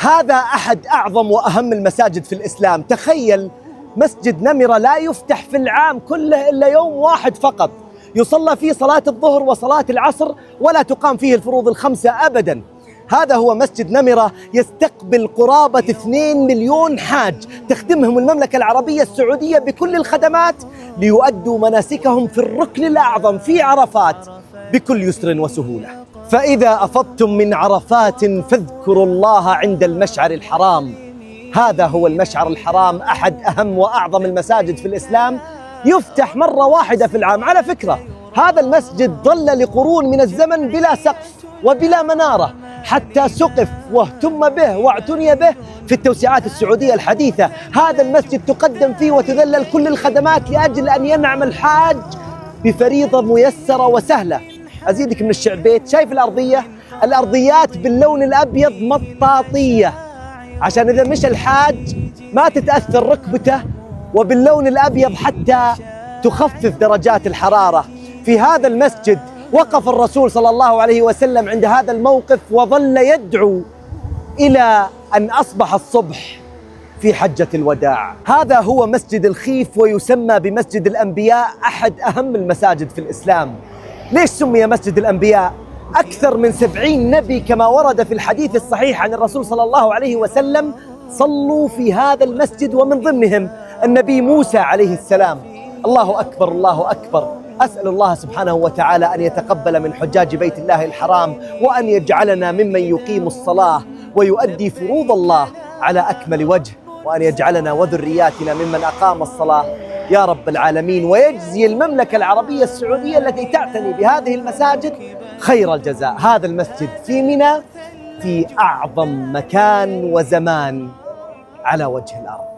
هذا أحد أعظم وأهم المساجد في الإسلام. تخيل مسجد نمرة لا يفتح في العام كله إلا يوم واحد فقط، يصلى فيه صلاة الظهر وصلاة العصر ولا تقام فيه الفروض الخمسة أبداً. هذا هو مسجد نمرة، يستقبل قرابة 2 مليون حاج تخدمهم المملكة العربية السعودية بكل الخدمات ليؤدوا مناسكهم في الركن الأعظم في عرفات بكل يسر وسهولة. فإذا أفضتم من عرفات فاذكروا الله عند المشعر الحرام. هذا هو المشعر الحرام، أحد أهم وأعظم المساجد في الإسلام، يفتح مرة واحدة في العام. على فكرة هذا المسجد ظل لقرون من الزمن بلا سقف وبلا منارة، حتى سقف واهتم به واعتني به في التوسعات السعودية الحديثة. هذا المسجد تقدم فيه وتذلل كل الخدمات لأجل أن ينعم الحاج بفريضة ميسرة وسهلة. أزيدك من الشعبيت، شايف الأرضية؟ الأرضيات باللون الأبيض مطاطية عشان إذا مشى الحاج ما تتأثر ركبته، وباللون الأبيض حتى تخفف درجات الحرارة. في هذا المسجد وقف الرسول صلى الله عليه وسلم عند هذا الموقف وظل يدعو إلى أن أصبح الصبح في حجة الوداع. هذا هو مسجد الخيف ويسمى بمسجد الأنبياء، أحد أهم المساجد في الإسلام. ليش سمي مسجد الأنبياء؟ أكثر من 70 نبي كما ورد في الحديث الصحيح عن الرسول صلى الله عليه وسلم صلوا في هذا المسجد، ومن ضمنهم النبي موسى عليه السلام. الله أكبر الله أكبر. أسأل الله سبحانه وتعالى أن يتقبل من حجاج بيت الله الحرام، وأن يجعلنا ممن يقيم الصلاة ويؤدي فروض الله على أكمل وجه، وأن يجعلنا وذرياتنا ممن أقام الصلاة يا رب العالمين، ويجزي المملكة العربية السعودية التي تعتني بهذه المساجد خير الجزاء. هذا المسجد في منى في أعظم مكان وزمان على وجه الأرض.